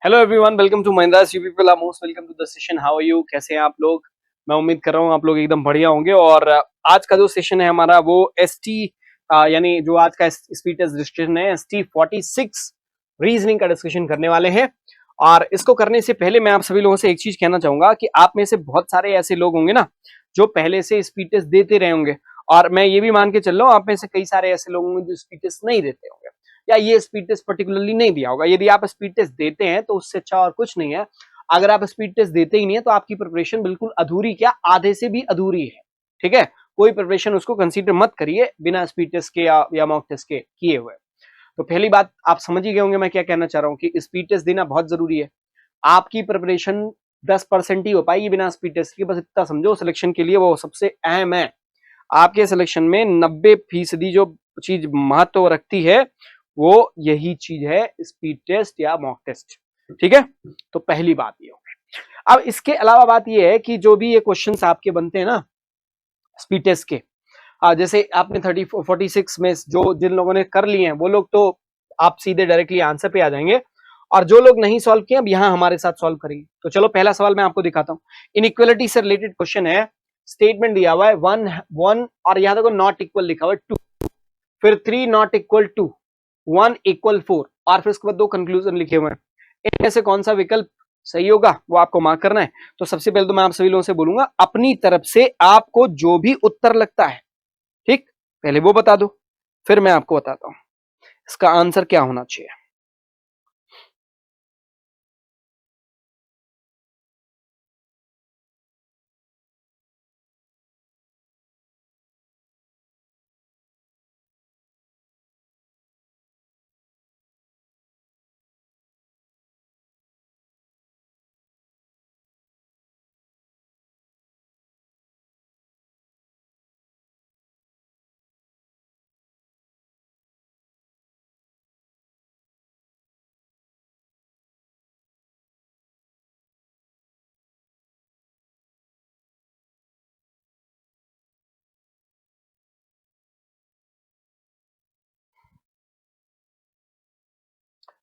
Hello everyone, welcome to Mahindra's you people are most welcome to the session. How are you? कैसे हैं आप लोग? मैं उम्मीद कर रहा हूँ आप लोग एकदम बढ़िया होंगे। और आज का जो सेशन है हमारा वो एसटी यानी जो आज का स्पीड टेस्ट डिस्कशन है ST46 रीजनिंग का डिस्कशन करने वाले हैं। और इसको करने से पहले मैं आप सभी लोगों से एक चीज कहना चाहूंगा कि आप में से बहुत सारे ऐसे लोग होंगे ना जो पहले से स्पीड टेस्ट देते रहे होंगे, और मैं ये भी मान के चल रहा हूँ आप में से कई सारे ऐसे लोग होंगे जो स्पीड टेस्ट नहीं देते होंगे या ये स्पीड टेस्ट पर्टिकुलरली नहीं दिया होगा। यदि आप स्पीड टेस्ट देते हैं तो उससे अच्छा और कुछ नहीं है। अगर आप स्पीड टेस्ट देते ही नहीं है तो आपकी प्रिपरेशन बिल्कुल अधूरी, क्या आधे से भी अधूरी है। ठीक है, कोई प्रिपरेशन उसको कंसीडर मत करिए बिना स्पीड टेस्ट के या मॉक टेस्ट के किए हुए। तो पहली बात आप समझ ही गए होंगे मैं क्या कहना चाह रहा हूँ कि स्पीड टेस्ट देना बहुत जरूरी है। आपकी प्रिपरेशन 10% ही हो पाएगी बिना स्पीड टेस्ट के, बस इतना समझो। सिलेक्शन के लिए वो सबसे अहम है। आपके सिलेक्शन में 90% जो चीज महत्व रखती है वो यही चीज है, स्पीड टेस्ट या मॉक टेस्ट। ठीक है, तो पहली बात ये हो गई। अब इसके अलावा बात ये है कि जो भी ये क्वेश्चंस आपके बनते हैं ना स्पीड टेस्ट के, जैसे आपने 46 में जो जिन लोगों ने कर लिए हैं वो लोग तो आप सीधे डायरेक्टली आंसर पे आ जाएंगे, और जो लोग नहीं सॉल्व किए अब यहाँ हमारे साथ सॉल्व करेंगे। तो चलो पहला सवाल मैं आपको दिखाता हूँ। इनइक्वालिटी से रिलेटेड क्वेश्चन है। स्टेटमेंट दिया हुआ है 1 और यहां देखो नॉट इक्वल लिखा हुआ है 2, फिर 3 नॉट इक्वल 2, 1 इक्वल 4, और फिर उसके बाद 2 कंक्लूजन लिखे हुए हैं। इनमें से कौन सा विकल्प सही होगा वो आपको मार्क करना है। तो सबसे पहले तो मैं आप सभी लोगों से बोलूंगा अपनी तरफ से आपको जो भी उत्तर लगता है, ठीक, पहले वो बता दो, फिर मैं आपको बताता हूं इसका आंसर क्या होना चाहिए।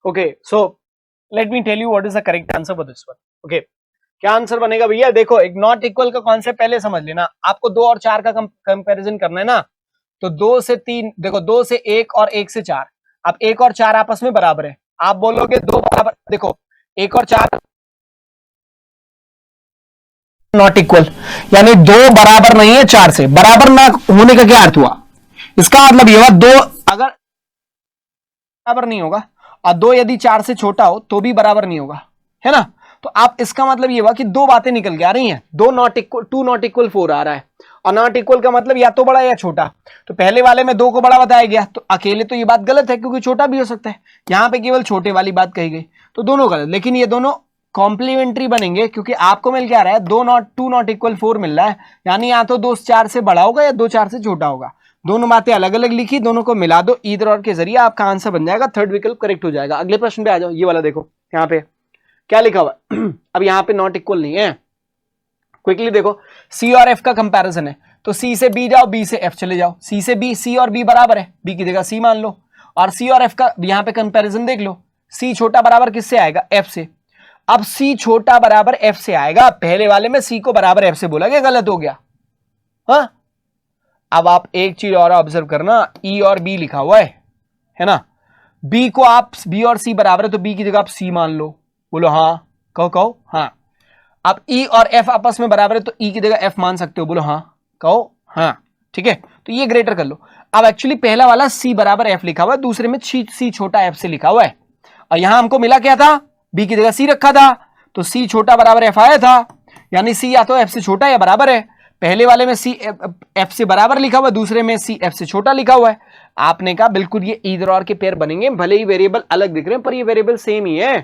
Okay, so let me tell you what is the correct answer for this one. Okay, क्या आंसर बनेगा भैया? देखो, एक नॉट इक्वल का कॉन्सेप्ट पहले समझ लेना। आपको 2 और 4 का कंपैरिजन करना है ना, तो 2 से 3, देखो 2 से 1 और 1 से 4। अब 1 और 4 आपस में बराबर है, आप बोलोगे 2 बराबर, देखो 1 और 4 नॉट इक्वल, यानी 2 बराबर नहीं है 4 से। बराबर ना होने का क्या अर्थ हुआ? इसका मतलब ये हुआ 2 अगर बराबर नहीं होगा और 2 यदि 4 से छोटा हो तो भी बराबर नहीं होगा, है ना। तो आप इसका मतलब ये हुआ कि 2 बातें निकल के आ रही हैं। 2 नॉट इक्वल 2 नॉट इक्वल 4 आ रहा है, और नॉट इक्वल का मतलब या तो बड़ा या छोटा। तो पहले वाले में 2 को बड़ा बताया गया, तो अकेले तो ये बात गलत है क्योंकि छोटा भी हो सकता है। यहां पे केवल छोटे वाली बात कही गई, तो दोनों गलत। लेकिन ये दोनों कॉम्प्लीमेंट्री बनेंगे क्योंकि आपको मिल क्या रहा है, 2 नॉट इक्वल 4 मिल रहा है, यानी या तो 2 4 से बड़ा होगा या 2 4 से छोटा होगा। दोनों बातें अलग अलग लिखी, दोनों को मिला दो ईदर और के जरिए, आपका आंसर बन जाएगा, थर्ड विकल्प करेक्ट हो जाएगा। अगले प्रश्न पे आ जाओ, ये वाला देखो यहाँ पे क्या लिखा हुआ है। अब यहाँ पे नॉट इक्वल नहीं है, क्विकली देखो, सी और एफ का कंपैरिजन है, तो सी से बी जाओ, बी से एफ चले जाओ। सी से बी, सी और बी बराबर है, बी की जगह सी मान लो, और सी और एफ का यहाँ पे कंपैरिजन देख लो। सी छोटा बराबर किससे आएगा? एफ से। अब सी छोटा बराबर एफ से आएगा, पहले वाले में सी को बराबर एफ से बोला गया, गलत हो गया। हाँ, अब आप एक चीज और ऑब्जर्व करना, ई और बी लिखा हुआ है ना। बी को आप, बी और सी बराबर है तो बी की जगह आप सी मान लो, बोलो हाँ, कहो हाँ। अब ई और एफ आपस में बराबर है तो ई की जगह एफ मान सकते हो, बोलो हाँ, कहो हाँ। ठीक है, तो ये ग्रेटर कर लो। अब एक्चुअली पहला वाला सी बराबर एफ लिखा हुआ है, दूसरे में सी छोटा एफ से लिखा हुआ है, और यहां हमको मिला क्या था? बी की जगह सी रखा था, तो सी छोटा बराबर एफ आया था, यानी सी या तो एफ से छोटा या बराबर है। पहले वाले में सी एफ से बराबर लिखा हुआ है, दूसरे में सी एफ से छोटा लिखा हुआ है। आपने कहा बिल्कुल ये ईदर और के पेयर बनेंगे, भले ही वेरिएबल अलग दिख रहे हैं पर ये वेरिएबल सेम ही है,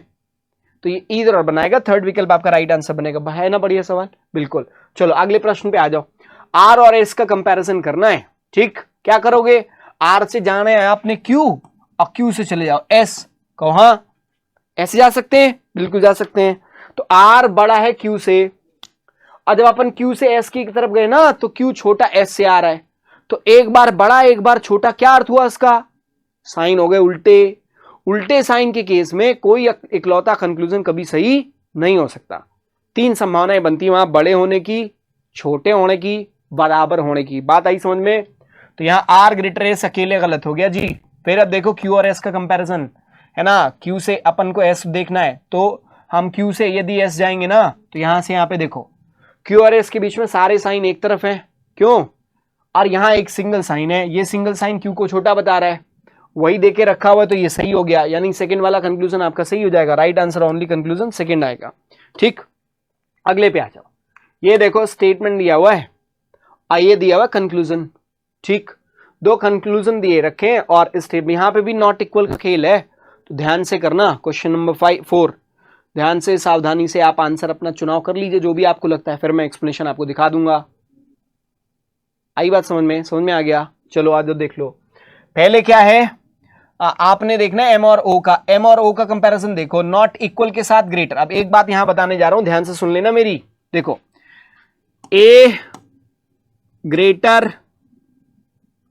तो ये ईदर और बनाएगा, थर्ड विकल्प आपका राइट आंसर बनेगा। है ना बढ़िया सवाल? बिल्कुल। चलो अगले प्रश्न पे आ जाओ। आर और एस का कंपैरिजन करना है, ठीक। क्या करोगे? आर से जाना है आपने क्यू, और क्यू से चले जाओ एस, कहो हाँ। ऐसे जा सकते हैं, बिल्कुल जा सकते हैं। तो आर बड़ा है क्यू से, और जब अपन क्यू से एस की तरफ गए ना तो क्यू छोटा एस से आ रहा है, तो एक बार बड़ा एक बार छोटा, क्या अर्थ हुआ इसका? साइन हो गए उल्टे। उल्टे साइन के केस में कोई इकलौता कंक्लूजन कभी सही नहीं हो सकता। 3 संभावनाएं बनती है वहां, बड़े होने की, छोटे होने की, बराबर होने की। बात आई समझ में? तो यहां आर ग्रेटर एस अकेले गलत हो गया जी। फिर अब देखो क्यू और एस का कंपैरिजन है ना, क्यू से अपन को एस देखना है तो हम क्यू से यदि एस जाएंगे ना तो यहां से यहां पे देखो क्यू और एस के बीच में सारे साइन एक तरफ है, क्यों? और यहां एक सिंगल साइन है, ये सिंगल साइन क्यू को छोटा बता रहा है, वही देके रखा हुआ है, तो ये सही हो गया, यानी सेकंड वाला कंक्लूजन आपका सही हो जाएगा। Right answer only conclusion second आएगा। ठीक, अगले पे आ जाओ। ये देखो स्टेटमेंट दिया हुआ है और ये दिया हुआ कंक्लूजन। ठीक, 2 कंक्लूजन दिए रखे हैं और स्टेप यहां पे भी नॉट इक्वल का खेल है, तो ध्यान से करना। क्वेश्चन नंबर 4 ध्यान से सावधानी से आप आंसर अपना चुनाव कर लीजिए जो भी आपको लगता है, फिर मैं एक्सप्लेनेशन आपको दिखा दूंगा। आई बात समझ में? समझ में आ गया? चलो आज देख लो। पहले क्या है, आपने देखना है एम और ओ का। एम और ओ का कंपैरिजन देखो, नॉट इक्वल के साथ ग्रेटर। अब एक बात यहां बताने जा रहा हूं, ध्यान से सुन लेना मेरी। देखो ए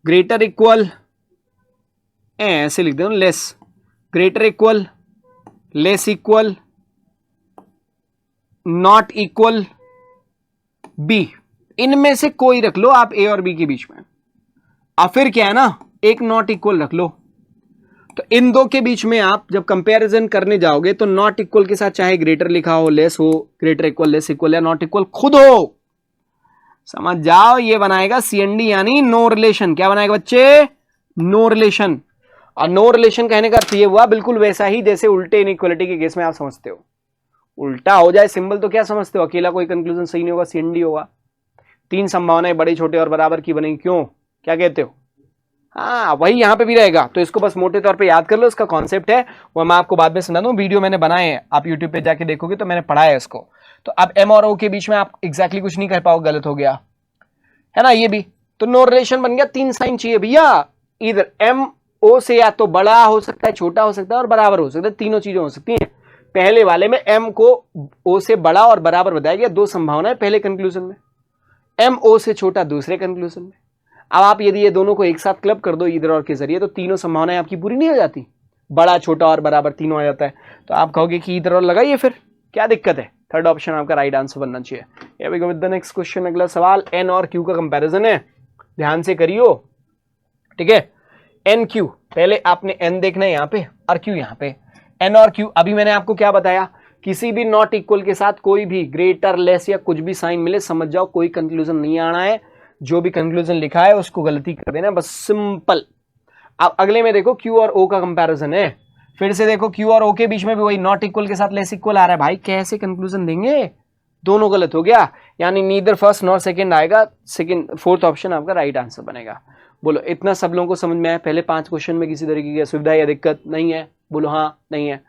ग्रेटर इक्वल, ऐसे लिख दो, less, greater equal, less equal, not equal, B, इनमें से कोई रख लो आप ए और बी के बीच में। अब फिर क्या है ना, एक नॉट इक्वल रख लो। तो इन दो के बीच में आप जब कंपैरिजन करने जाओगे तो नॉट इक्वल के साथ चाहे ग्रेटर लिखा हो, लेस हो, ग्रेटर इक्वल, लेस इक्वल या नॉट इक्वल खुद हो, समझ जाओ, ये बनाएगा सीएनडी यानी नो रिलेशन। क्या बनाएगा बच्चे? No relation. और नो रिलेशन कहने का अर्थ ये हुआ बिल्कुल वैसा ही जैसे उल्टे इनइक्वालिटी के केस में आप समझते हो। उल्टा हो जाए सिंबल तो क्या समझते हो, अकेला कोई कंक्लूजन सही नहीं होगा, सीएनडी होगा। 3 संभावनाएं बड़े, छोटे और बराबर की बनेगी, क्यों? क्या कहते हो? हाँ, वही यहां पे भी रहेगा, तो इसको बस मोटे तौर पे याद कर लो। इसका कॉन्सेप्ट है वो मैं आपको बाद में सुना दूं, वीडियो मैंने बनाए हैं, आप यूट्यूब पे जाके देखोगे तो मैंने पढ़ाया है इसको। तो अब एम और ओ के बीच में आप एग्जैक्टली कुछ नहीं कर पाओ, गलत हो गया है ना। ये भी तो नो रिलेशन बन गया। 3 साइन चाहिए भैया, इधर एम ओ से या तो बड़ा हो सकता है, छोटा हो सकता है और बराबर हो सकता है, तीनों चीजें हो सकती हैं। पहले वाले में एम को ओ से बड़ा और बराबर बताया गया, 2 संभावनाएं पहले कंक्लूजन में, एम ओ से छोटा दूसरे कंक्लूजन में। अब आप यदि ये दोनों को एक साथ क्लब कर दो इधर और के जरिए, तो तीनों संभावनाएं आपकी पूरी नहीं हो जाती, बड़ा, छोटा और बराबर तीनों आ जाता है। तो आप कहोगे कि इधर और लगाइए, फिर क्या दिक्कत है? थर्ड ऑप्शन आपका राइट आंसर बनना चाहिए। Here we go with the next question। अगला सवाल एन और क्यू का कंपैरिजन है, ध्यान से करियो। ठीक है, एन क्यू, पहले आपने एन देखना है यहाँ पे और क्यू यहाँ पे। एन और क्यू, अभी मैंने आपको क्या बताया, किसी भी नॉट इक्वल के साथ कोई भी ग्रेटर, लेस या कुछ भी साइन मिले, समझ जाओ कोई कंक्लूजन नहीं आना है, जो भी कंक्लूजन लिखा है उसको गलती कर देना, बस सिंपल। अब अगले में देखो क्यू और ओ का कंपैरिजन है, फिर से देखो क्यू और ओ के बीच में भी वही नॉट इक्वल के साथ लेस इक्वल आ रहा है। भाई कैसे कंक्लूजन देंगे? दोनों गलत हो गया, यानी नीदर फर्स्ट नॉर सेकंड आएगा, सेकंड, फोर्थ ऑप्शन आपका राइट आंसर बनेगा। बोलो इतना सब लोगों को समझ में आया? पहले 5 क्वेश्चन में किसी तरीके की असुविधा या दिक्कत नहीं है? बोलो हाँ, नहीं है,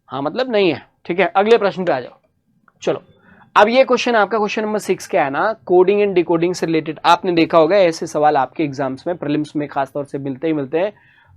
हाँ मतलब नहीं है। ठीक है, अगले प्रश्न पे आ जाओ। चलो अब ये क्वेश्चन आपका क्वेश्चन नंबर 6 क्या है ना, कोडिंग एंड डिकोडिंग से रिलेटेड। आपने देखा होगा ऐसे सवाल आपके एग्जाम्स में, प्रीलिम्स में खासतौर से मिलते ही मिलते हैं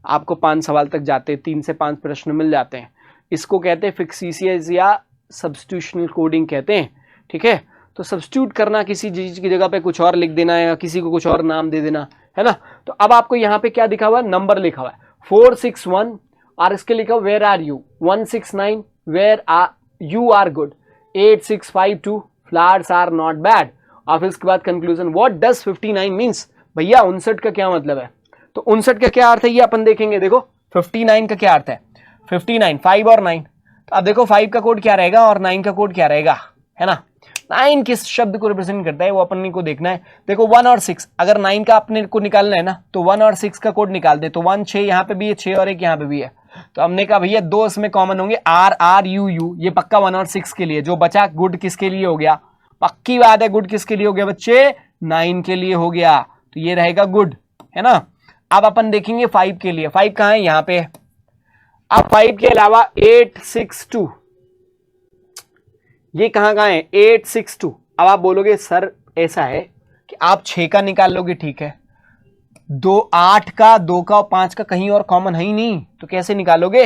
आपको। 5 सवाल तक जाते हैं, 3 से 5 प्रश्न मिल जाते हैं। इसको कहते हैं फिक्सिशियस या सब्स्टिट्यूशनल कोडिंग कहते हैं। ठीक है, तो सब्स्टिट्यूट करना, किसी चीज की जगह पे कुछ और लिख देना या किसी को कुछ और नाम दे देना, है ना। तो अब आपको यहाँ पे क्या दिखा हुआ है, नंबर लिखा हुआ है 461 और इसके लिखा हुआ where are you, 169 where are you are good, 8652 flowers are not bad. और फिर इसके बाद कंक्लूजन, व्हाट डज 59 मींस। भैया 59 का क्या मतलब है, तो 59 का क्या अर्थ है ये अपन देखेंगे। देखो 59 का क्या अर्थ है, 59 5 और 9। तो अब देखो 5 का कोड क्या रहेगा और 9 का कोड क्या रहेगा, है ना। 9 किस शब्द को रिप्रेजेंट करता है वो अपन को देखना है। देखो 1 और 6, अगर 9 का अपने को निकालना है ना तो 1 और 6 का कोड निकाल दे, तो 1 6 यहाँ पे भी है, 6 और 1 यहाँ पे भी है। तो हमने कहा भैया 2 इसमें कॉमन होंगे, आर आर यू यू, ये पक्का 1 और 6 के लिए। जो बचा गुड किसके लिए हो गया, पक्की बात है, गुड किसके लिए हो गया बच्चे, 9 के लिए हो गया, तो ये रहेगा गुड, है ना। अब अपन देखेंगे 5 के लिए, 5 कहां है, यहाँ पे। अब 5 के अलावा 862, ये कहां है 862। अब आप बोलोगे सर ऐसा है कि आप 6 का निकाल लोगे, ठीक है, 8 का, 2 का और 5 का कहीं और कॉमन है ही नहीं, तो कैसे निकालोगे।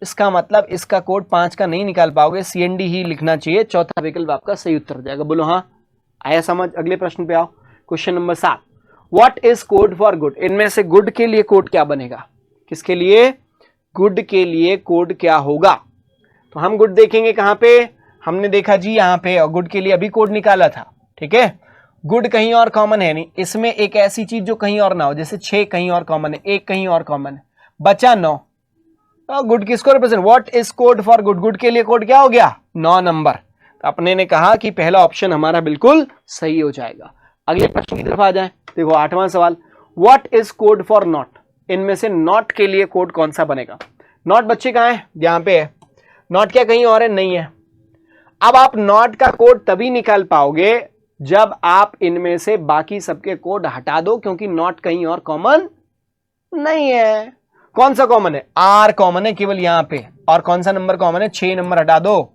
इसका मतलब इसका कोड 5 का नहीं निकाल पाओगे, सीएनडी ही लिखना चाहिए, चौथा विकल्प आपका सही उत्तर हो जाएगा। बोलो हाँ, आया समझ। अगले प्रश्न पे आओ, question number 7, what is code for good. इनमें से गुड के लिए कोड क्या बनेगा, किसके लिए, गुड के लिए कोड क्या होगा? तो हम गुड देखेंगे कहां पे? हमने देखा जी यहां पे, और गुड के लिए अभी कोड निकाला था। ठीक है, गुड कहीं और कॉमन है नहीं, इसमें एक ऐसी चीज जो कहीं और ना हो, जैसे 6 कहीं और कॉमन है, 1 कहीं और कॉमन है, बचा 9। तो गुड किसको represent, what is code for good? Good के लिए कोड क्या हो गया? 9 नंबर। तो अपने ने कहा कि पहला ऑप्शन हमारा बिल्कुल सही हो जाएगा। अगले प्रश्न की तरफ आ जाए। देखो 8वां सवाल, what is code for not? इनमें से नॉट के लिए कोड कौन सा बनेगा? नॉट बच्चे कहां है? यहां पे है। नॉट क्या कहीं और है? नहीं है। अब आप नॉट का कोड तभी निकाल पाओगे जब आप इनमें से बाकी सबके कोड हटा दो, क्योंकि नॉट कहीं और कॉमन नहीं है। कौन सा कॉमन है? आर कॉमन है केवल यहां पे। और कौन सा नंबर कॉमन है? 6 नंबर हटा दो।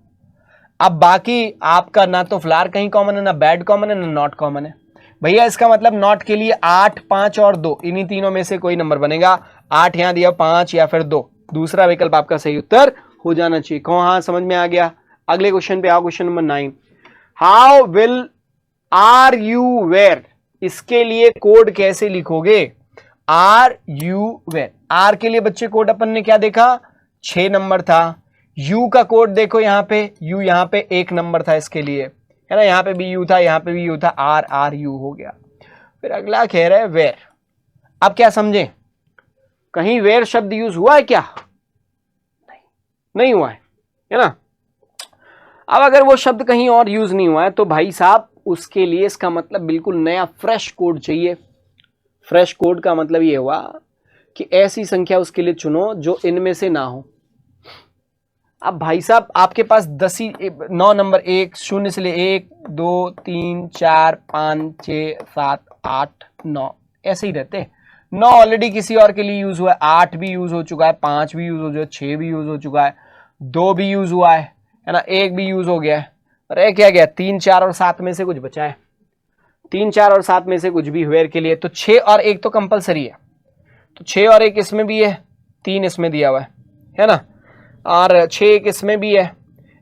अब बाकी आपका ना तो फ्लावर कहीं कॉमन है, ना बैड कॉमन है, ना नॉट कॉमन है। भैया इसका मतलब नॉट के लिए 8, 5 और 2, इन्हीं तीनों में से कोई नंबर बनेगा। 8 यहां दिया, 5 या फिर 2। दूसरा विकल्प आपका सही उत्तर हो जाना चाहिए। कौन? हाँ, समझ में आ गया। अगले क्वेश्चन पे आओ, question number 9। How will are you where? इसके लिए कोड कैसे लिखोगे? आर यू वेयर, आर के लिए बच्चे कोड अपन ने क्या देखा? 6 नंबर था। यू का कोड देखो यहां पे, यू यहां पे 1 नंबर था इसके लिए, है ना, यहां पे भी यू था, यहां पे भी यू था, आर आर यू हो गया। फिर अगला कह रहा है वेयर। अब क्या समझे? कहीं वेयर शब्द यूज हुआ है क्या? नहीं हुआ है ना। अब अगर वो शब्द कहीं और यूज नहीं हुआ है तो भाई साहब उसके लिए इसका मतलब बिल्कुल नया फ्रेश कोड चाहिए। फ्रेश कोड का मतलब ये हुआ कि ऐसी संख्या उसके लिए चुनो जो इनमें से ना हो। अब भाई साहब आपके पास 10 ही 9 नंबर, 1 0 से ले 1 2 3 4 5 6 7 8 9 ऐसे ही रहते। 9 ऑलरेडी किसी और के लिए यूज हुआ है, 8 भी यूज हो चुका है, 5 भी यूज हो चुका है, 6 भी यूज हो चुका है, 2 भी यूज हुआ है ना, 1 भी यूज हो गया है। अरे क्या गया? 3 4 और 7 में से कुछ बचा है। 3 4 और 7 में से कुछ भी वेयर के लिए, तो 6 और 1 तो कंपलसरी है। तो 6 और 1 इसमें भी है, 3 इसमें दिया हुआ है ना, और 6 1 इसमें भी है,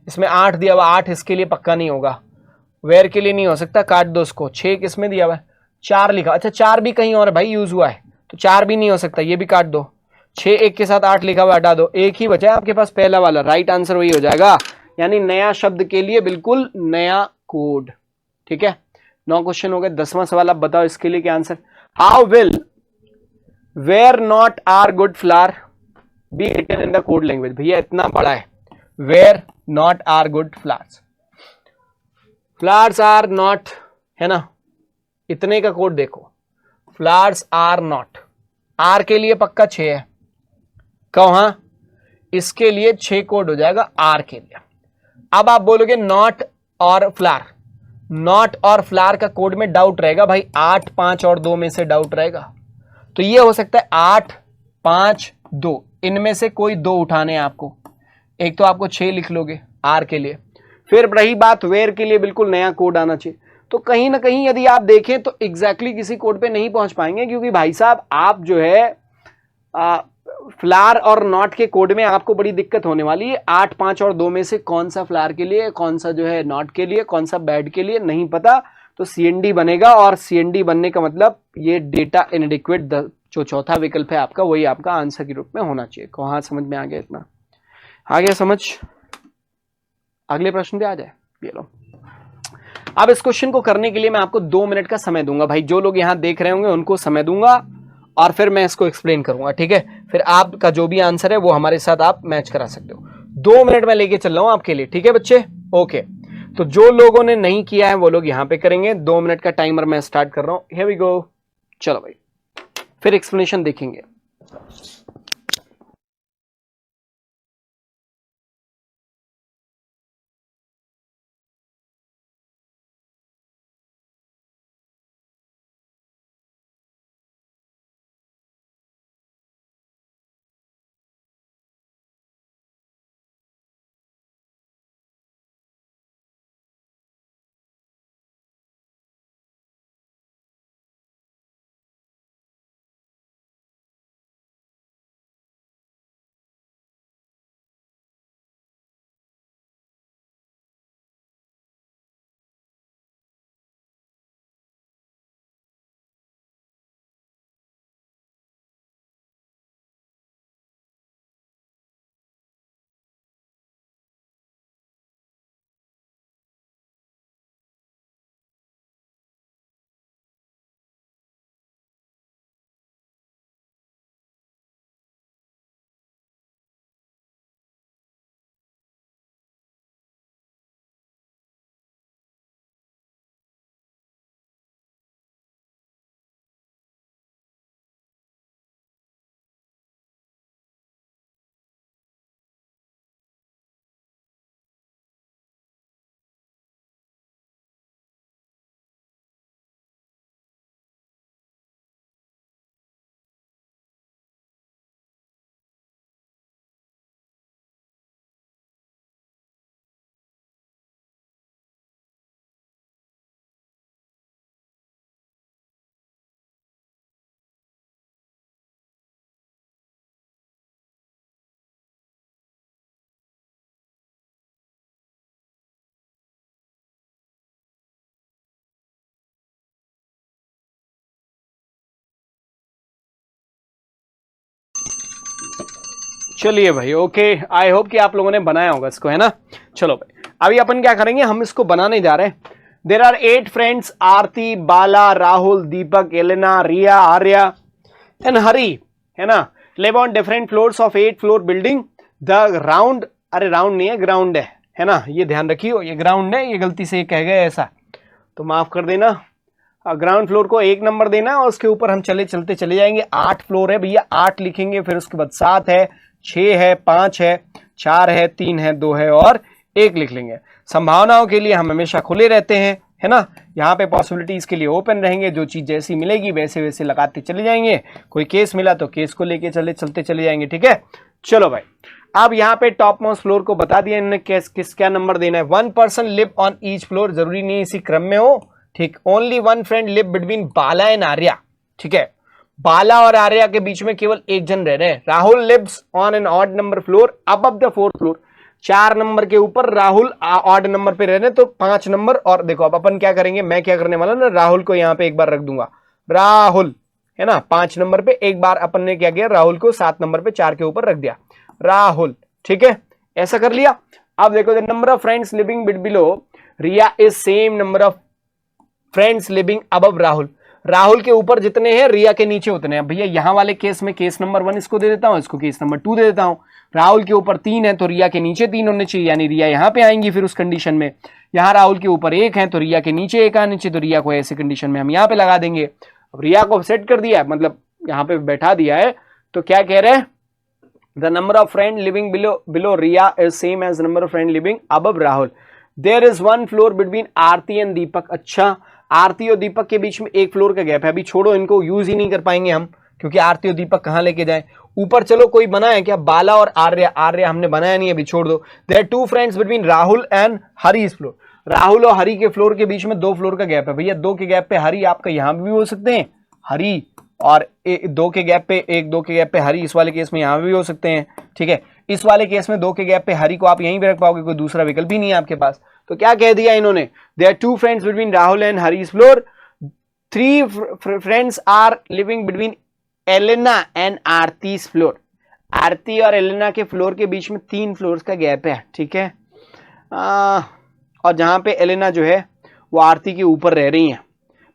इसमें 8 दिया हुआ, 8 इसके लिए पक्का नहीं होगा, वेयर के लिए नहीं हो सकता, काट दो उसको। 6 1 इसमें दिया हुआ है, 4 लिखा, अच्छा 4 भी कहीं और भाई यूज हुआ है, तो 4 भी नहीं हो सकता, ये भी काट दो। 6 1 के साथ 8 लिखा हुआ हटा दो, एक ही बचा है आपके पास, पहला वाला। राइट आंसर वही हो जाएगा, यानी नया शब्द के लिए बिल्कुल नया कोड। ठीक है, 9 क्वेश्चन हो गए। 10वां सवाल आप बताओ इसके लिए क्या answer? How will where not are good flower be written in the code language? भैया इतना बड़ा है, where not are good flowers, flowers are not, है ना, इतने का कोड देखो, फ्लावर्स आर नॉट, आर के लिए पक्का 6 है, कहो हाँ, इसके लिए 6 कोड हो जाएगा आर के लिए। अब आप बोलोगे नॉट और फ्लावर, नॉट और फ्लावर का कोड में डाउट रहेगा भाई, 8 5 और 2 में से डाउट रहेगा, तो ये हो सकता है 8 5 2, इनमें से कोई 2 उठाने हैं आपको, एक तो आपको 6 लिख लोगे आर के लिए। फिर रही बात वेयर के लिए, बिल्कुल नया कोड आना चाहिए। तो कहीं ना कहीं यदि आप देखें तो एग्जैक्टली किसी कोड पे नहीं पहुंच पाएंगे, क्योंकि भाई साहब आप जो है फ्लावर और नॉट के कोड में आपको बड़ी दिक्कत होने वाली है। 8 5 और 2 में से कौन सा फ्लावर के लिए, कौन सा जो है नॉट के लिए, कौन सा बैड के लिए नहीं पता, तो सीएनडी बनेगा, और सीएनडी बनने का मतलब ये डेटा इनएडिक्वेट, जो चौथा विकल्प है आपका, वही आपका आंसर के रूप में होना चाहिए। कहाँ समझ में आ गया? इतना आ गया समझ? अगले प्रश्न पे आ जाए। ये लो, अब इस क्वेश्चन को करने के लिए मैं आपको 2 मिनट का समय दूंगा भाई, जो लोग यहां देख रहे होंगे उनको समय दूंगा, और फिर मैं इसको एक्सप्लेन करूंगा। ठीक है, फिर आपका जो भी आंसर है वो हमारे साथ आप मैच करा सकते हो। 2 मिनट में लेके चल रहा हूं आपके लिए, ठीक है बच्चे? ओके, तो जो लोगों ने नहीं किया है वो लोग यहां पे करेंगे। 2 मिनट का टाइमर मैं स्टार्ट कर रहा हूं, हियर वी गो। चलो भाई, फिर एक्सप्लेनेशन देखेंगे। चलिए भाई, ओके, आई होप कि आप लोगों ने बनाया होगा इसको, है ना। चलो भाई, अभी अपन क्या करेंगे, हम इसको बनाने जा रहे हैं। There are 8 friends, Aarti, Bala, Rahul, Deepak, Elena, Riya, Arya and Hari, है ना, live on different floors of 8 floor building. The round, अरे राउंड नहीं है, ग्राउंड है ना, ये ध्यान रखियो, ये ग्राउंड है, ये गलती से कह गए ऐसा तो माफ कर देना। ग्राउंड फ्लोर को 1 नंबर देना और उसके ऊपर हम चलते चले जाएंगे। 8 फ्लोर है भैया, 8 लिखेंगे, फिर उसके बाद 7 है, 6 है, 5 है, 4 है, 3 है, 2 है और 1 लिख लेंगे। संभावनाओं के लिए हम हमेशा खुले रहते हैं, है ना, यहाँ पे पॉसिबिलिटीज के लिए ओपन रहेंगे। जो चीज जैसी मिलेगी वैसे वैसे लगाते चले जाएंगे। कोई केस मिला तो केस को लेके चलते चले जाएंगे, ठीक है। चलो भाई, अब यहाँ पे टॉप मोस्ट फ्लोर को बता दिया इन्होंने क्या नंबर देना है। 1 person live on each floor, जरूरी नहीं इसी क्रम में हो, ठीक। Only 1 friend live between Bala and Arya, ठीक है। बाला और आर्या के बीच में केवल एक जन रह रहे हैं। Rahul lives on an odd number floor above the 4th floor, 4 number के ऊपर राहुल ऑड नंबर पे रह रहे हैं, तो 5 नंबर। और देखो अब अपन क्या करेंगे, मैं क्या करने वाला ना, राहुल को यहाँ पे एक बार रख दूंगा, राहुल, है ना, 5 नंबर पे। एक बार अपन ने क्या किया, राहुल को 7 नंबर पे 4 के ऊपर रख दिया, राहुल, ठीक है, ऐसा कर लिया। अब देखो, the number of friends living below Riya is same number of friends living above Rahul. Rahul के ऊपर जितने हैं रिया के नीचे उतने हैं। भैया यहाँ वाले केस में केस नंबर 1 इसको दे देता हूं, इसको केस नंबर 2 दे देता हूं। राहुल के ऊपर 3 है तो रिया के नीचे 3 होने चाहिए, यानी रिया यहाँ पे आएंगी। फिर उस कंडीशन में यहाँ राहुल के ऊपर 1 है तो रिया के नीचे 1 आने चाहिए, तो रिया को ऐसे कंडीशन में हम यहाँ पे लगा देंगे। अब रिया को सेट कर दिया है, मतलब यहाँ पे बैठा दिया है, तो क्या कह रहे हैं, the number of friend living below Riya is same as number of friend living above Rahul. There is 1 floor between Aarti and Deepak. अच्छा, आरती और दीपक के बीच में 1 फ्लोर का गैप है। अभी छोड़ो, इनको यूज ही नहीं कर पाएंगे हम, क्योंकि आरती और दीपक कहां लेके जाए। ऊपर चलो, कोई बना है क्या, बाला और आर्या, आर्या हमने बनाया नहीं, अभी छोड़ दो। There 2 friends between Rahul and Hari floor. Rahul और हरी के फ्लोर के बीच में 2 फ्लोर का गैप है। भैया 2 के गैप पे हरी आपका यहां भी हो सकते हैं, हरी, और 2 के गैप पे हरी इस वाले केस में यहां भी हो सकते हैं, ठीक है। इस वाले केस में 2 के गैप पे हरी को आप यहीं पे रख पाओगे, कोई दूसरा विकल्प ही नहीं है आपके पास। तो क्या कह दिया इन्होंने, there 2 friends between Rahul and Hari's floor, 3 friends are living between Elena and Aarti's floor. Aarti और एलेना के फ्लोर के बीच में 3 फ्लोर्स का गैप है, ठीक है। और जहां पे एलेना जो है वो आरती के ऊपर रह रही है।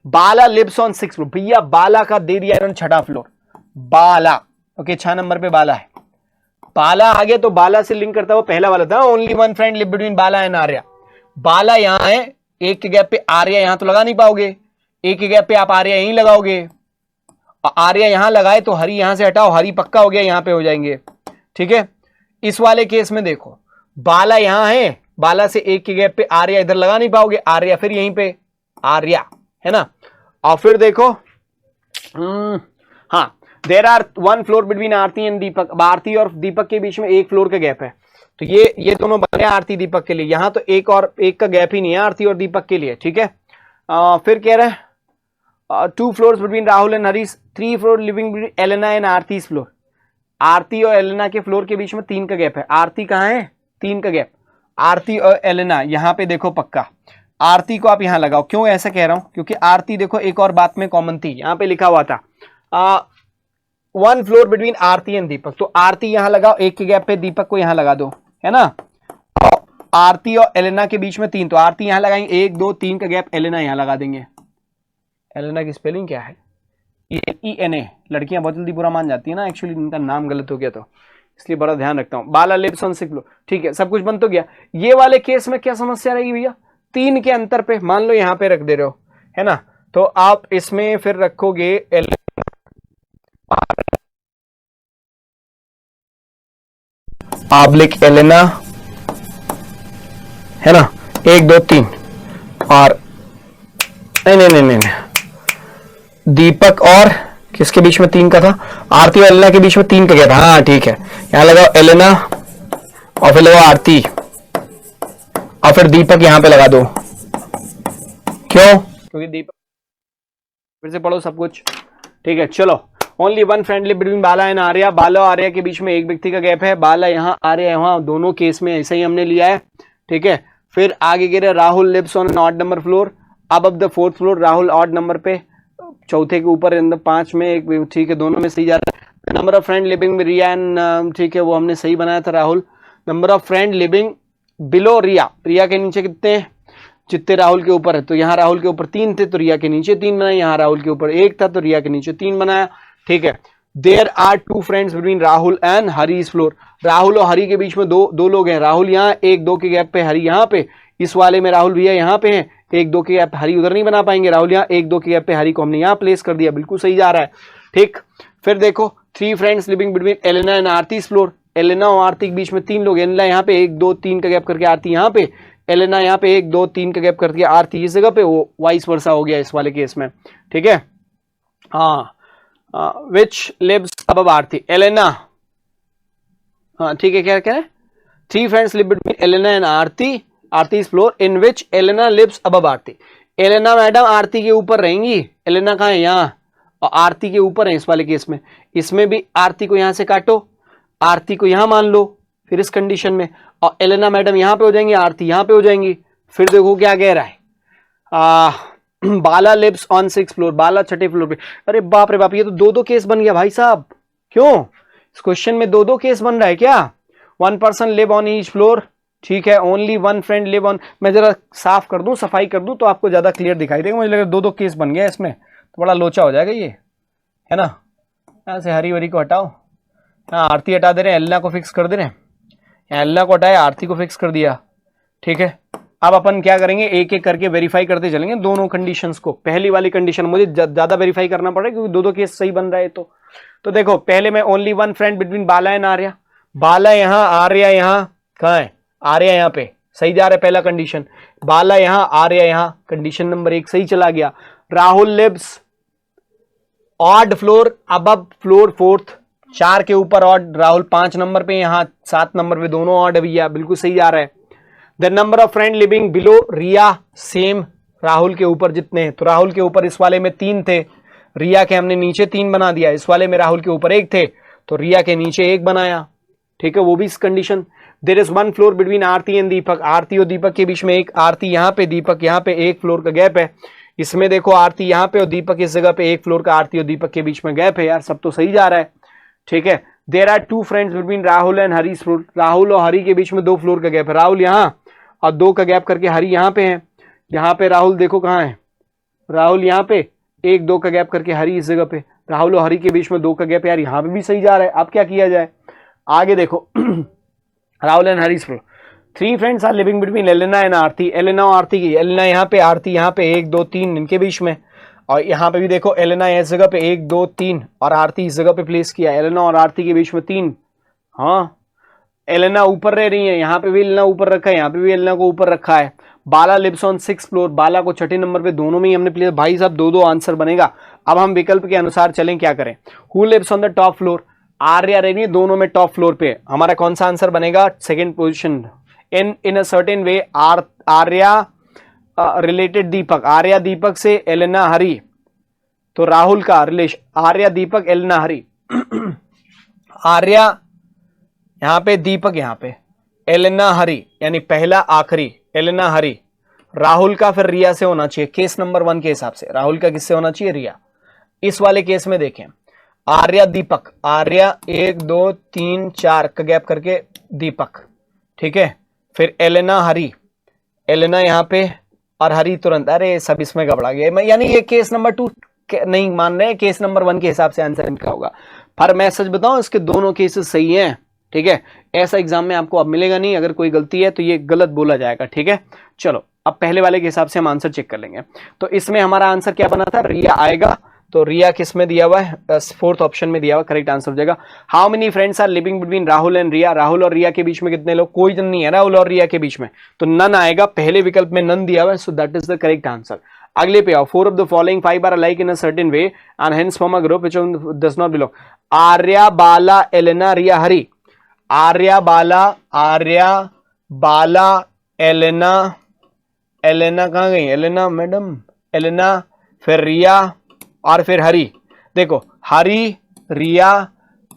Bala lives on 6 floor. भैया बाला का दे दिया इन्होंने 6वां फ्लोर, बाला, ओके, 6 नंबर पे बाला है। बाला आगे तो बाला से लिंक करता हुआ पहला वाला था, only 1 friend live between Bala and Arya. Bala यहां है, 1 के गैप पे आर्या यहां तो लगा नहीं पाओगे, 1 के गैप पे आप आर्या यहीं लगाओगे, और आर्या यहां लगाए तो हरी यहां से हटाओ, हरी पक्का हो गया, यहां पे हो जाएंगे, ठीक है। इस वाले केस में देखो, बाला यहां है, बाला से 1 के गैप पे आर्या इधर लगा नहीं पाओगे, आर्या फिर यहीं पे आर्या, है ना। और फिर देखो, हाँ, there are 1 floor between Aarti and Deepak. अब आरती और दीपक के बीच में 1 फ्लोर का गैप है, तो ये दोनों बने आरती दीपक के लिए। यहां तो 1 का गैप ही नहीं है आरती और दीपक के लिए, ठीक है। फिर कह रहे हैं 2 floors between Rahul and Harish, 3 floor living between Elena and Aarti's floor. Aarti और एलेना के फ्लोर के बीच में 3 का गैप है। आरती कहां है, 3 का गैप, आरती और एलेना यहां पे देखो पक्का। आरती को आप यहां लगाओ, क्यों ऐसा कह रहा हूं, क्योंकि आरती देखो एक और बात में कॉमन थी, यहां पे लिखा हुआ था 1 फ्लोर बिटवीन आरती एंड दीपक, तो आरती यहां लगाओ 1 के गैप पे, दीपक को यहां लगा दो, है ना। आरती और एलेना के बीच में 3, तो आरती यहां लगाएंगे, 1 2 3 का गैप, एलेना यहां लगा देंगे। एलेना की स्पेलिंग क्या है, ENA। लड़कियां बहुत जल्दी बुरा मान जाती है ना, एक्चुअली इनका नाम गलत हो गया तो इसलिए बड़ा ध्यान रखता हूं। बाला लिव्स ऑन 6 फ्लोर, ठीक है, सब कुछ बन तो गया। ये वाले केस में क्या समस्या रहेगी भैया, 3 के अंतर पे, मान लो यहां पे रख दे रहे हो, है ना, तो आप इसमें फिर रखोगे आब्लिक एलेना, है ना, 1 2 3, और नहीं, दीपक और किसके बीच में 3 का था, आरती और एलेना के बीच में 3 का गया था, हाँ ठीक है। यहां लगाओ एलेना और फिर लगाओ आरती और फिर दीपक यहां पे लगा दो, क्यों, क्योंकि दीपक, फिर से पढ़ो सब कुछ, ठीक है। चलो, only 1 friend live between Bala and Arya. Bala और आर्या के बीच में 1 व्यक्ति का गैप है, बाला यहाँ आर्या यहाँ, दोनों केस में ऐसा ही हमने लिया है, ठीक है। फिर आगे गिरे Rahul lives on an odd number floor above the 4th floor. Rahul odd number पे, चौथे के ऊपर, 5 में 1, ठीक है, दोनों में सही जा रहा है। नंबर ऑफ फ्रेंड लिविंग में रिया एंड, ठीक है वो हमने सही बनाया था Rahul. Number of friend living below Riya, Riya के नीचे कितने हैं, जितने राहुल के ऊपर है, तो यहाँ राहुल के ऊपर 3 थे तो रिया के नीचे 3 बनाया, यहाँ राहुल के ऊपर 1 था तो रिया के नीचे 3 बनाया, ठीक है। There are 2 friends between Rahul and Hari is floor, Rahul और हरी के बीच में दो लोग हैं, राहुल यहाँ 1-2 के गैप पे, हरी यहाँ पे, इस वाले में राहुल भैया यहाँ पे हैं, 1-2 के गैप, हरी उधर नहीं बना पाएंगे, राहुल यहाँ 1-2 के गैप पे, हरी को हमने यहाँ प्लेस कर दिया, बिल्कुल सही जा रहा है, ठीक। फिर देखो 3 friends living between Elena and Aarti is floor, Elena और आरती के बीच में 3 लोग, एलेना यहाँ पे 1-2-3 का गैप करके आरती यहाँ पे, एलेना यहाँ पे 1-2-3 का गैप करके आरती इस जगह पे, वो वाइस वर्सा हो गया इस वाले केस में, ठीक है। हाँ, which lives above Aarti, Elena, हाँ ठीक है, क्या कह रहे हैं, 3 friends live between Elena and Aarti, Aarti is floor in which Elena lives above Aarti, Elena madam Aarti के ऊपर रहेंगी, एलेना कहाँ है, यहाँ, और आरती के ऊपर है इस वाले केस में, इसमें भी आरती को यहां से काटो, आरती को यहां मान लो, फिर इस कंडीशन में, और एलेना मैडम यहां पे हो जाएंगी, आरती यहां पे हो जाएंगी। फिर देखो क्या कह रहा है, Bala lives on 6th floor, Bala 6ठे फ्लोर पे, अरे बाप रे बाप, ये तो 2-2 केस बन गया भाई साहब, क्यों इस क्वेश्चन में 2-2 केस बन रहा है क्या, 1 person live on each floor, ठीक है, ओनली 1 फ्रेंड लिव ऑन, मैं जरा साफ कर दूं, सफाई कर दूं तो आपको ज्यादा क्लियर दिखाई देगा, मुझे लगा 2-2 केस बन गया इसमें, तो बड़ा लोचा हो जाएगा ये, है ना। यहाँ से हरी वरी को हटाओ, यहाँ आरती हटा दे रहे हैं, एलना को फिक्स कर दे रहे हैं, यहाँ एलना को हटाया, आरती को फिक्स कर दिया, ठीक है। अब अपन क्या करेंगे, एक एक करके वेरीफाई करते चलेंगे दोनों कंडीशंस को। पहली वाली कंडीशन मुझे ज्यादा वेरीफाई करना पड़ेगा क्योंकि 2-2 केस सही बन रहा है, तो देखो पहले में only 1 friend between Bala and Arya, Bala यहाँ, आर्या यहाँ, कहाँ है, आर्या यहाँ पे, सही जा रहा है पहला कंडीशन, बाला यहाँ, आर्या यहाँ, कंडीशन नंबर 1 सही चला गया। Rahul lives odd floor above floor 4th, 4 के ऊपर ऑड, राहुल 5 नंबर पे, यहाँ 7 नंबर पे, दोनों ऑड है भैया, बिल्कुल सही जा रहा है। The number of friend living below Riya same, Rahul के ऊपर जितने हैं, तो राहुल के ऊपर इस वाले में 3 थे, रिया के हमने नीचे 3 बना दिया, इस वाले में राहुल के ऊपर 1 थे तो रिया के नीचे 1 बनाया, ठीक है, वो भी इस condition. There is 1 floor between Aarti and Deepak, Aarti और दीपक के बीच में एक, आरती यहाँ पे, दीपक यहाँ पे, 1 फ्लोर का गैप है, इसमें देखो आरती यहाँ पे और दीपक इस जगह पे, 1 फ्लोर का आरती और दीपक के बीच में गैप है, यार सब तो सही जा रहा है, ठीक है। There are 2 friends between Rahul and Hari floor, Rahul और हरी के बीच में 2 फ्लोर का गैप है, राहुल यहाँ और 2 का गैप करके हरी यहाँ पे है, यहाँ पे राहुल देखो कहाँ है, राहुल यहाँ पे, 1-2 का गैप करके हरी इस जगह पे, राहुल और हरी के बीच में 2 का गैप, यार यहाँ पे भी सही जा रहा है। अब क्या किया जाए, आगे देखो Rahul and Hari floor, 3 friends are living between Elena and Aarti, Elena और आरती की, एलेना यहाँ पे, आरती यहाँ पे, 1-2-3 इनके बीच में, और यहाँ पे भी देखो एलेना इस जगह पे 1-2-3 और आरती इस जगह पे प्लेस किया, एलेना और आरती के बीच में 3, हाँ एलेना ऊपर रह रही है, यहाँ पे भी एलेना ऊपर रखा है, यहाँ पे भी एलेना को ऊपर रखा है। Bala lives on 6th floor, बाला को 6ठे नंबर पे, दोनों में ही हमने प्लेस, भाई साहब 2-2 आंसर बनेगा। अब हम विकल्प के अनुसार चलें, क्या करें, who lives on the top floor, Arya रह रही है दोनों में टॉप फ्लोर पे, हमारा कौन सा आंसर बनेगा, 2nd position, in a certain way, Arya related Deepak, Arya Deepak से एलेना हरी, तो राहुल का रिलेशन आर्या दीपक एलेना हरी आर्या यहां पे, दीपक यहां पे, एलेना हरी, यानी पहला आखिरी एलेना हरी, राहुल का फिर रिया से होना चाहिए, केस नंबर 1 के हिसाब से राहुल का किससे होना चाहिए, रिया। इस वाले केस में देखें, आर्या दीपक, आर्या 1-2-3-4 का गैप करके दीपक, ठीक है, फिर एलेना हरी, एलेना यहाँ पे और हरी तुरंत, अरे सब इसमें गबड़ा गया, यानी ये केस नंबर 2 नहीं मान रहे, केस नंबर 1 के हिसाब से आंसर इनका होगा। पर मैं सच बताऊं, इसके दोनों केसेस सही हैं, ठीक है, ऐसा एग्जाम में आपको अब मिलेगा नहीं, अगर कोई गलती है तो ये गलत बोला जाएगा, ठीक है। चलो अब पहले वाले के हिसाब से हम आंसर चेक कर लेंगे, तो इसमें हमारा आंसर क्या बना था, रिया आएगा, तो रिया किस में दिया हुआ है, 4th ऑप्शन में दिया हुआ, करेक्ट आंसर हो जाएगा। How many friends are living between Rahul and Riya, Rahul और रिया के बीच में कितने लोग, कोई जन नहीं है राहुल और रिया के बीच में, तो नन आएगा, पहले विकल्प में नन दिया हुआ है, so that is the correct answer. अगले पे आओ, 4 of the following 5 are alike in a certain way and hence form a group which does not belong, Arya Bala Elena Riya Hari, Arya Bala Elena, Elena कहाँ गई, एलेना मैडम, एलेना फिर रिया और फिर हरी, देखो हरी, रिया,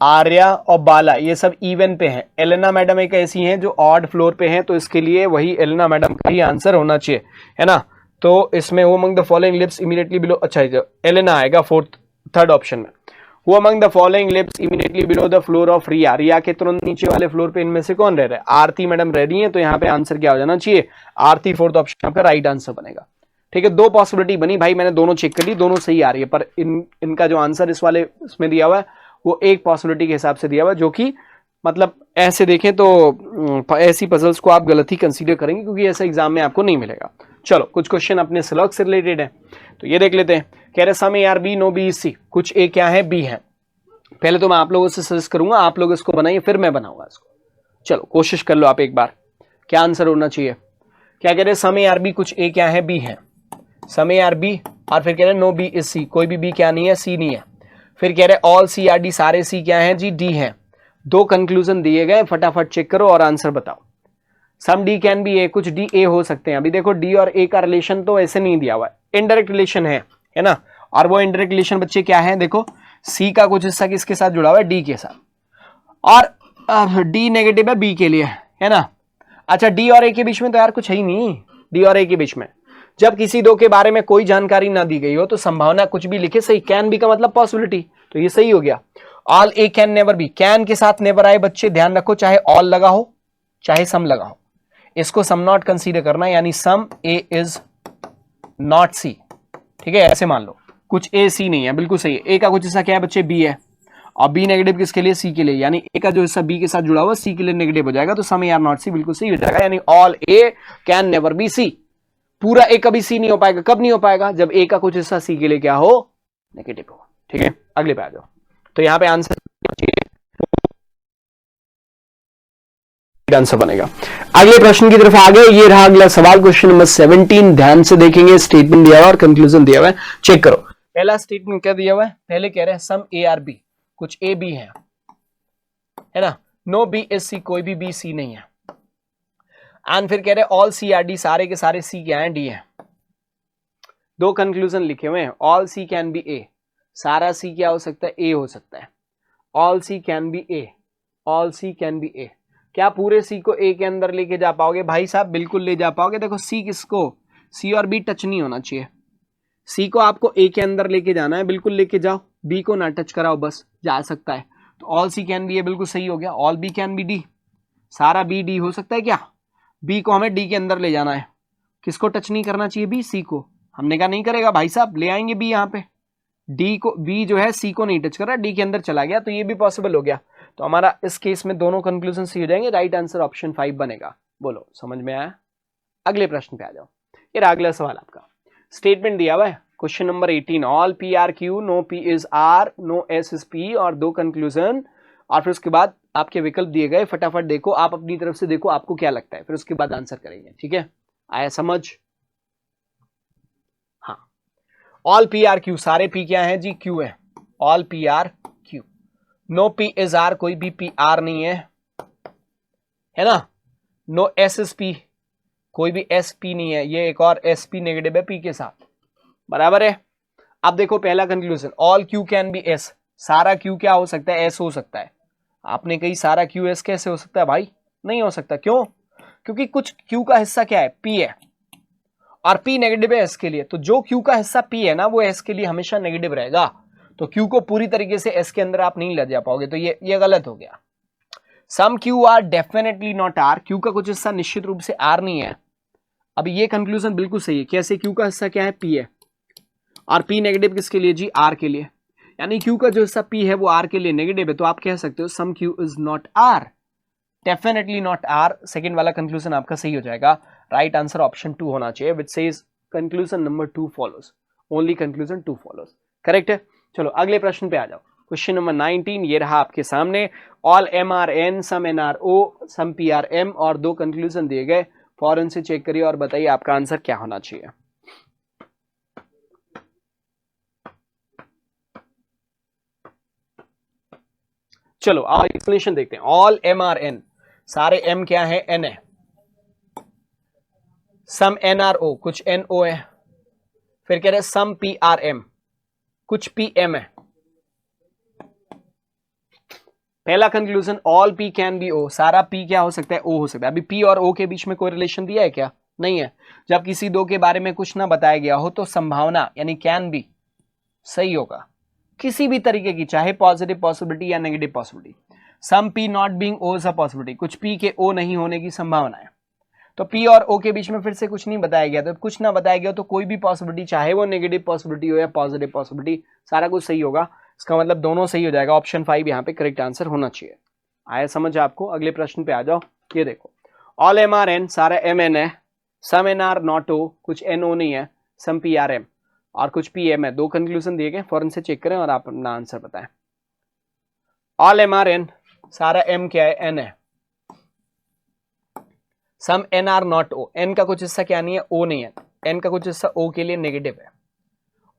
आर्या और बाला ये सब इवन पे हैं, एलेना मैडम एक ऐसी हैं जो ऑड फ्लोर पे हैं, तो इसके लिए वही एलेना मैडम का ही आंसर होना चाहिए, है ना। तो इसमें वो among the following lives immediately below, अच्छा एलेना आएगा 3rd ऑप्शन में। Who among the following lives immediately below the floor of Riya, Riya के तुरंत नीचे वाले फ्लोर पे इनमें से कौन रह रहा है? आरती मैडम रह रही है, तो यहाँ पे आंसर क्या हो जाना चाहिए? आरती फोर्थ ऑप्शन आपका राइट आंसर बनेगा। ठीक है, दो पॉसिबिलिटी बनी भाई, मैंने दोनों चेक कर ली, दोनों सही आ रही है, पर इनका जो आंसर इस वाले इसमें दिया हुआ है वो एक पॉसिबिलिटी के हिसाब से दिया हुआ है, जो कि मतलब ऐसे देखें तो ऐसी पजल्स को आप गलत ही कंसीडर करेंगे, क्योंकि ऐसा एग्जाम में आपको नहीं मिलेगा। चलो कुछ क्वेश्चन अपने सिलॉग से रिलेटेड है, तो ये देख लेते हैं। कह रहे some A are B no B is C, कुछ ए क्या है बी है। पहले तो मैं आप लोगों से सजेस्ट करूंगा आप लोग इसको बनाइए, फिर मैं बनाऊंगा इसको। चलो कोशिश कर लो आप एक बार, क्या आंसर होना चाहिए। क्या कह रहे सम ए आर बी, कुछ ए क्या है बी है, सम ए आर बी, और फिर कह रहे नो बी इज सी, कोई भी बी क्या नहीं है, सी नहीं है। फिर कह रहे ऑल सी आर डी, सारे सी क्या है जी, डी है। दो कंक्लूजन दिए गए, फटाफट चेक करो और आंसर बताओ। सम डी कैन बी ए, कुछ डी ए हो सकते हैं। अभी देखो डी और ए का रिलेशन तो ऐसे नहीं दिया हुआ है, इनडायरेक्ट रिलेशन है ना, और वो इनडायरेक्ट रिलेशन बच्चे क्या है, देखो सी का कुछ हिस्सा किसके साथ जुड़ा हुआ है, डी के साथ, और डी नेगेटिव है बी के लिए, है ना। अच्छा डी और ए के बीच में तो यार कुछ है ही नहीं, डी और ए के बीच में जब किसी दो के बारे में कोई जानकारी ना दी गई हो तो संभावना कुछ भी लिखे सही, कैन बी का मतलब पॉसिबिलिटी, तो ये सही हो गया। All A can never B, can के साथ नेवर आए बच्चे, ध्यान रखो, चाहे ऑल लगा हो चाहे सम लगा हो, इसको सम नॉट कंसीडर करना, यानी सम ए इज नॉट सी। ठीक है, ऐसे मान लो कुछ ए सी नहीं है, बिल्कुल सही है। ए का कुछ हिस्सा क्या है बच्चे, बी है, और बी नेगेटिव किसके लिए, सी के लिए, यानी ए का जो हिस्सा बी के साथ जुड़ा हुआ सी के लिए नेगेटिव हो जाएगा, तो सम ए आर नॉट सी बिल्कुल सही हो जाएगा, यानी all A can never be C. पूरा ए कभी सी नहीं हो पाएगा, कब नहीं हो पाएगा, जब ए का कुछ हिस्सा सी के लिए क्या हो, नेगेटिव हो। ठीक है, अगले पे आ जाओ, तो यहां पे आंसर बनेगा। अगले प्रश्न की तरफ आ गए, ये रहा अगला सवाल, क्वेश्चन नंबर 17। ध्यान से देखेंगे, स्टेटमेंट दिया हुआ और कंक्लूजन दिया हुआ है, चेक करो। पहला स्टेटमेंट क्या दिया हुआ है, पहले कह रहे हैं सम ए आर बी, कुछ ए बी है ना, नो बी इज सी, कोई भी बी सी नहीं है, एंड फिर कह रहे ऑल सी आर डी, सारे के सारे सी क्या है, डी है। दो कंक्लूजन लिखे हुए हैं, ऑल सी कैन बी ए, सारा सी क्या हो सकता है, ए हो सकता है, all C can be A, all C can be A. क्या पूरे सी को ए के अंदर लेके जा पाओगे भाई साहब, बिल्कुल ले जा पाओगे। देखो सी किसको, सी और बी टच नहीं होना चाहिए, सी को आपको ए के अंदर लेके जाना है, बिल्कुल लेके जाओ, बी को ना टच कराओ, बस जा सकता है। तो ऑल सी कैन बी ए बिल्कुल सही हो गया, all B can be D, सारा बी डी हो सकता है क्या, बी को हमें डी के अंदर ले जाना है, किसको टच नहीं करना चाहिए, बी, सी को। हमने कहा नहीं करेगा भाई साहब, ले आएंगे बी यहाँ पे, डी को, बी जो है सी को नहीं टच कर रहा, डी के अंदर चला गया, तो ये भी पॉसिबल हो गया। तो हमारा इस केस में दोनों कंक्लूजन सही हो जाएंगे, राइट आंसर ऑप्शन 5 बनेगा। बोलो समझ में आया। अगले प्रश्न पे आ जाओ, ये अगला सवाल आपका, स्टेटमेंट दिया हुआ है question number 18, all P are Q, no P is R, no S is P, और दो कंक्लूजन, और फिर उसके बाद आपके विकल्प दिए गए, फटाफट देखो, आप अपनी तरफ से देखो आपको क्या लगता है, फिर उसके बाद आंसर करेंगे। ठीक है, आया समझ। हाँ, ऑल पी आर क्यू, सारे पी क्या है जी, क्यू है, all P are Q. No P is R, कोई भी पी आर नहीं है ना। नो एस इज पी, कोई भी एस पी नहीं है, ये एक और एस पी नेगेटिव है पी के साथ, बराबर है। अब देखो पहला conclusion, all Q can be S, सारा क्यू क्या हो सकता है, एस हो सकता है। आपने कही सारा क्यू एस कैसे हो सकता है भाई, नहीं हो सकता, क्यों, क्योंकि कुछ क्यू का हिस्सा क्या है, पी है, और पी नेगेटिव है एस के लिए, तो जो क्यू का हिस्सा पी है ना वो एस के लिए हमेशा नेगेटिव रहेगा, तो क्यू को पूरी तरीके से एस के अंदर आप नहीं ले जा पाओगे, तो ये गलत हो गया। Some Q are definitely not R, Q का कुछ हिस्सा निश्चित रूप से आर नहीं है। अब ये कंक्लूजन बिल्कुल सही है, कैसे, क्यू का हिस्सा क्या है, पी है, और पी नेगेटिव किसके लिए जी, आर के लिए, यानी क्यू का जो हिस्सा पी है वो आर के लिए नेगेटिव है, तो आप कह सकते हो some Q is not R, definitely not R. Second वाला कंक्लूजन आपका सही हो जाएगा, राइट आंसर ऑप्शन 2 होना चाहिए, which says conclusion number 2 follows, only conclusion 2 follows, correct है। चलो अगले प्रश्न पे आ जाओ, क्वेश्चन नंबर 19, ये रहा आपके सामने, all M are N, some N R O, some P are M, और दो कंक्लूजन दिए गए, फौरन से चेक करिए और बताइए आपका आंसर क्या होना चाहिए। चलो आओ एक्सप्लेनेशन देखते हैं। ऑल एम आर एन, सारे एम क्या है, एन है, सम एन आर ओ, कुछ एन ओ है, फिर कह रहे सम पी आर एम, कुछ पी एम है। पहला conclusion, all P can be O, सारा पी क्या हो सकता है, ओ हो सकता है। अभी पी और ओ के बीच में कोई रिलेशन दिया है क्या, नहीं है। जब किसी दो के बारे में कुछ ना बताया गया हो तो संभावना यानी कैन बी सही होगा, किसी भी तरीके की, चाहे पॉजिटिव पॉसिबिलिटी या negative possibility. Some P not being O is a possibility, कुछ पी के ओ नहीं होने की संभावना है। तो पी और ओ के बीच में फिर से कुछ नहीं बताया गया, तो कुछ ना बताया गया तो कोई भी पॉसिबिलिटी, चाहे वो नेगेटिव पॉसिबिलिटी हो या पॉजिटिव पॉसिबिलिटी, सारा कुछ सही होगा। इसका मतलब दोनों सही हो जाएगा। ऑप्शन 5 यहाँ पे करेक्ट आंसर होना चाहिए। आया समझ आपको? अगले प्रश्न पे आ जाओ। ये देखो, ऑल एम आर एन, सारा एम एन है, सम एन आर नॉट ओ, कुछ एन ओ नहीं है, सम पी आर एम और कुछ पी एम है। दो कंक्लूजन दिए गए, फौरन से चेक करें और आप अपना आंसर बताएं। ऑल एम आर एन, सारा एम क्या है? एन है। Some N are not O, N का कुछ हिस्सा क्या नहीं है? ओ नहीं है। एन का कुछ हिस्सा ओ के लिए नेगेटिव है।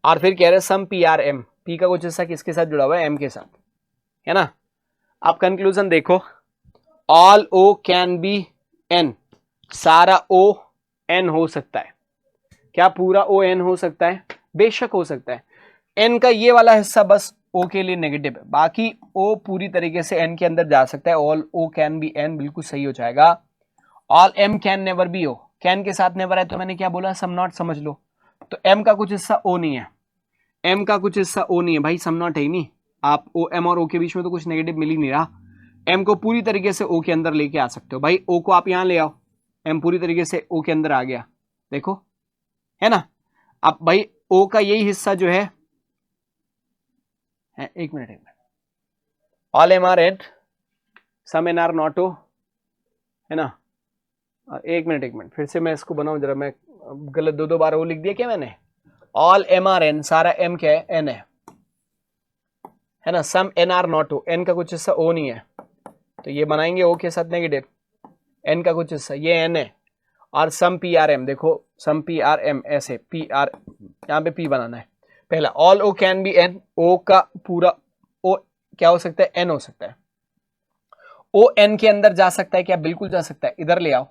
और फिर कह रहे हैं सम पी आर एम, पी का कुछ हिस्सा किसके साथ जुड़ा हुआ है? एम के साथ, है ना। अब कंक्लूजन देखो, all O can be N, सारा ओ एन हो सकता है। क्या पूरा ओ एन हो सकता है? बेशक हो सकता है। एन का ये वाला हिस्सा बस ओ के लिए नेगेटिव है, बाकी ओ पूरी तरीके से एन के अंदर जा सकता है। All O can be N बिल्कुल सही हो जाएगा। All M can never be O, can के साथ नेवर है तो मैंने क्या बोला? सम नॉट समझ लो। तो एम का कुछ हिस्सा ओ नहीं है, एम का कुछ हिस्सा ओ नहीं है भाई, सम नॉट है ही नहीं। आप ओ एम और ओ के बीच में तो कुछ नेगेटिव मिल ही नहीं रहा। एम को पूरी तरीके से ओ के अंदर लेके आ सकते हो भाई। ओ को आप यहां ले आओ, एम पूरी तरीके से ओ के अंदर आ गया, देखो, है ना। अब भाई ओ का यही हिस्सा जो है, एक मिनट, all M are at, some N are not O, है ना। एक मिनट फिर से मैं इसको बनाऊं जरा, मैं गलत दो बार वो लिख दिया क्या मैंने? ऑल एम आर एन, सारा एम क्या है? एन है ना। Some N are not O, N का कुछ हिस्सा ओ नहीं है, तो ये बनाएंगे ओ के साथ नेगेटिव। एन का कुछ हिस्सा ये एन है। और सम पी आर एम, देखो सम पी आर एम, ऐसे पी आर, यहां पे पी बनाना है पहला। All O can be N, O का पूरा ओ क्या हो सकता है? एन हो सकता है। ओ एन के अंदर जा सकता है क्या? बिल्कुल जा सकता है। इधर ले आओ,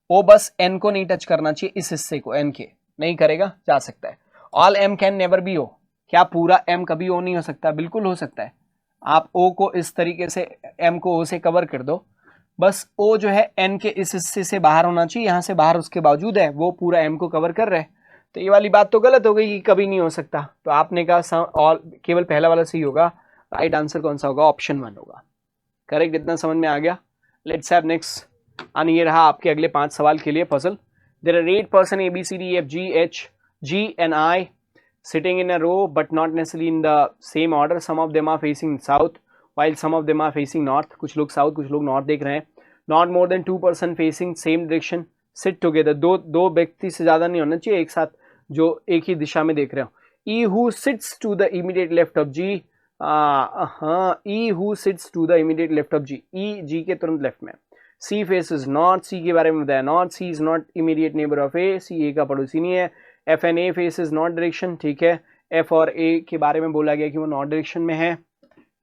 ओ बस एन को नहीं टच करना चाहिए, इस हिस्से को, एन के नहीं करेगा, जा सकता है। All M can never be O, क्या पूरा एम कभी ओ नहीं हो सकता? बिल्कुल हो सकता है। आप ओ को इस तरीके से, एम को ओ से कवर कर दो, बस ओ जो है एन के इस हिस्से से बाहर होना चाहिए, यहां से बाहर उसके बावजूद है, वो पूरा एम को कवर कर रहे हैं। तो ये वाली बात तो गलत हो गई कि कभी नहीं हो सकता। तो आपने कहा ऑल, केवल पहला वाला सही होगा। राइट आंसर कौन सा होगा? ऑप्शन 1 होगा। करेक्ट, इतना समझ में आ गया। Let's have next. और ये रहा आपके अगले 5 सवाल के लिए puzzle. There are 8 person A B C D F G H G and I sitting in a row but not necessarily in the same order. Some of them are facing south while some of them are facing north. कुछ लोग south, कुछ लोग north देख रहे हैं। Not more than 2 person facing same direction sit together. दो व्यक्ति से ज्यादा नहीं होना चाहिए एक साथ जो एक ही दिशा में देख रहे हो। E who sits to the immediate left of G, हाँ, E who sits to the immediate left of G, E G के तुरंत लेफ्ट में। C faces north, C के बारे में बताया north, C is not immediate neighbor of A, C A का पड़ोसी नहीं है। F N A faces north direction, ठीक है। एफ और ए के बारे में बोला गया कि वो नॉर्थ डायरेक्शन में है,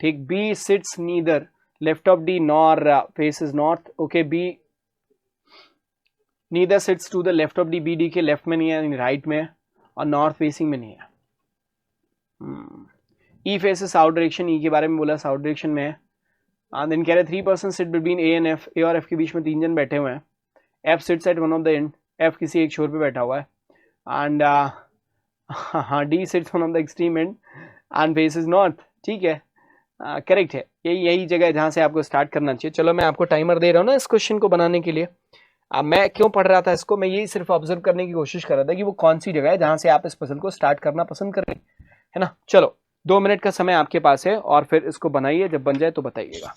ठीक। B sits neither left of D nor faces north, okay. B neither sits to the left of D, B D के लेफ्ट में नहीं है, राइट में है, और नॉर्थ फेसिंग में नहीं है। ई फेसेस साउथ डायरेक्शन, ई के बारे में बोला साउथ डायरेक्शन में है। देन कह रहे 3 person sit between A and F, A और एफ के बीच में 3 जन बैठे हुए हैं। F sits at one of the end, F किसी एक छोर पे बैठा हुआ है। एंड हाँ, D sits one of the extreme end and faces north, ठीक है। करेक्ट है, यही जगह है जहां से आपको स्टार्ट करना चाहिए। चलो मैं आपको टाइमर दे रहा हूँ ना इस क्वेश्चन को बनाने के लिए। अब मैं क्यों पढ़ रहा था इसको, मैं यही सिर्फ ऑब्जर्व करने की कोशिश कर रहा था कि वो कौन सी जगह है जहां से आप इस पजल को स्टार्ट करना पसंद करें, है ना। चलो 2 मिनट का समय आपके पास है और फिर इसको बनाइए, जब बन जाए तो बताइएगा।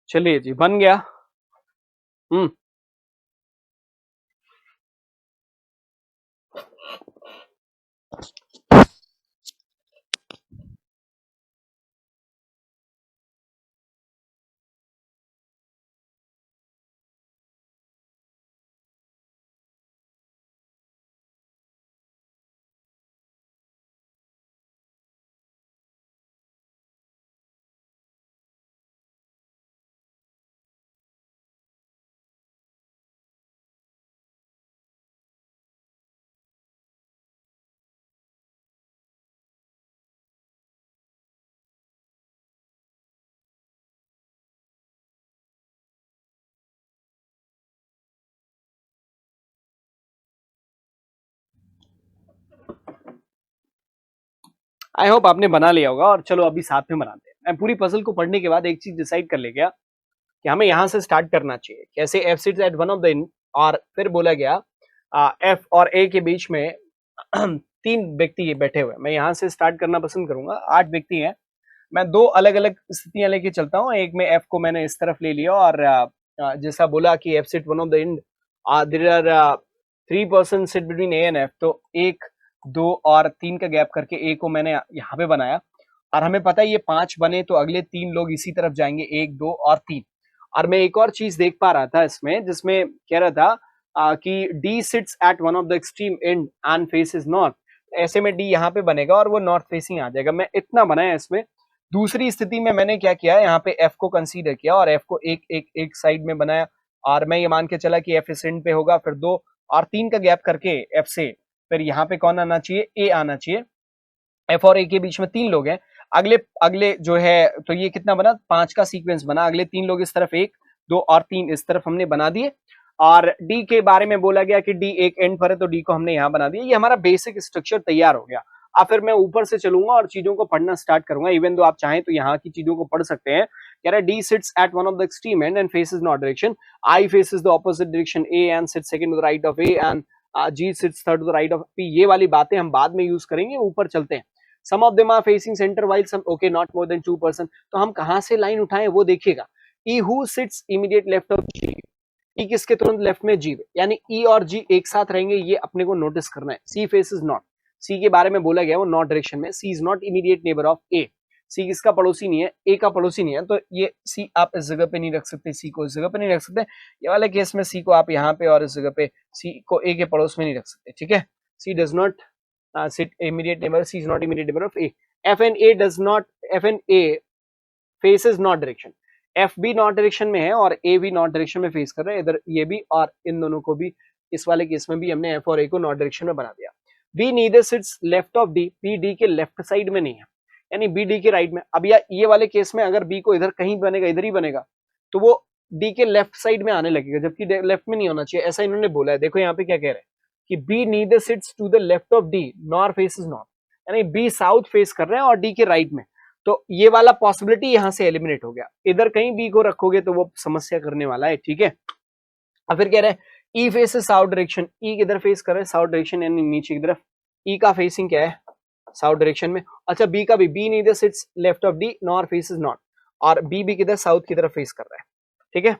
चलिए जी, बन गया। हम्म। आई होप आपने बना लिया होगा, और चलो अभी साथ में बनाते हैं। मैं पूरी पजल को पढ़ने के बाद एक चीज डिसाइड कर ले गया कि हमें यहाँ से स्टार्ट करना चाहिए। कैसे? F sits at one of the in, और फिर बोला गया एफ और ए के बीच में 3 व्यक्ति बैठे हुए। मैं यहाँ से स्टार्ट करना पसंद करूंगा। 8 व्यक्ति हैं। मैं 2 अलग अलग स्थितियां लेके चलता हूँ। एक में एफ को मैंने इस तरफ ले लिया, और जैसा बोला कि F sit one of the end, there are 3 person sit between A and F, तो 1, 2 और 3 का गैप करके ए को मैंने यहाँ पे बनाया। और हमें पता है ये 5 बने तो अगले 3 लोग इसी तरफ जाएंगे, 1, 2 और 3। और मैं एक और चीज देख पा रहा था इसमें, जिसमें कह रहा था कि D sits at one of the extreme end and faces north. ऐसे में डी यहाँ पे बनेगा और वो नॉर्थ फेसिंग आ जाएगा। मैं इतना बनाया इसमें। दूसरी स्थिति में मैंने क्या किया, यहाँ पे एफ को कंसीडर किया और एफ को एक साइड में बनाया, और मैं ये मान के चला कि एफ इस एंड पे होगा, फिर 2 और 3 का गैप करके एफ से फिर यहाँ पे कौन आना चाहिए? ए आना चाहिए। एफ और ए के बीच में 3 लोग हैं। अगले अगले जो है, तो ये कितना बना? 5 का सीक्वेंस बना। अगले 3 लोग इस तरफ, 1, 2 और 3 इस तरफ हमने बना दिए। और डी के बारे में बोला गया कि डी एक एंड पर है, तो डी को हमने यहाँ बना दिया। ये हमारा बेसिक स्ट्रक्चर तैयार हो गया। अब फिर मैं ऊपर से चलूंगा और चीजों को पढ़ना स्टार्ट करूंगा। इवन दो आप चाहें तो यहाँ की चीजों को पढ़ सकते हैं। कह रहा है D sits at one of the extreme end and faces north direction. I faces the opposite direction A and sits second to the right of A and G sits third to the right of P. ये वाली बातें हम बाद में use करेंगे। ऊपर चलते हैं। Some of them are facing centre while some okay not more than 2%। तो हम कहां से लाइन उठाएं वो देखिएगा। E who sits immediate left of G, E किसके तुरंत लेफ्ट में जी। यानी ई और जी एक साथ रहेंगे, ये अपने को नोटिस करना है। सी फेसेस नॉट, सी के बारे में बोला गया वो नॉर्थ डायरेक्शन में। C is not immediate neighbour of A, C किसका पड़ोसी नहीं है? ए का पड़ोसी नहीं है। तो ये सी आप इस जगह पे नहीं रख सकते, सी को इस जगह पे नहीं रख सकते। ये वाले केस में सी को आप यहाँ पे और इस जगह पे, सी को ए के पड़ोस में नहीं रख सकते। ठीक है? C does not sit immediate neighbor, C is not immediate neighbor of A. F and A does not, F and A faces north direction. F भी नॉर्थ डायरेक्शन में है और A भी नॉर्थ डायरेक्शन में फेस कर रहे हैं। इधर ये भी और इन दोनों को भी, इस वाले केस में भी हमने F और A को नॉर्थ डायरेक्शन में बना दिया। B neither sits left of D, B D के लेफ्ट साइड में नहीं है, यानी B D के राइट में। अब ये वाले केस में अगर B को इधर कहीं बनेगा, इधर ही बनेगा, तो वो D के लेफ्ट साइड में आने लगेगा, जबकि लेफ्ट में नहीं होना चाहिए। ऐसा इन्होंने बोला है। देखो यहाँ पे क्या कह रहे हैं कि B neither sits to the left of D nor faces north, यानी B साउथ फेस कर रहे हैं और D के राइट में। तो ये वाला पॉसिबिलिटी यहां से एलिमिनेट हो गया। इधर कहीं B को रखोगे तो वो समस्या करने वाला है। ठीक है? अब फिर कह रहे हैं E faces south direction, E किधर फेस कर रहे हैं? साउथ डायरेक्शन, यानी नीचे की तरफ। E का फेसिंग क्या है? साउथ डायरेक्शन में। अच्छा, B का भी, B neither sits left of D nor faces north, और B भी किधर? साउथ की तरफ फेस कर रहा है। ठीक है?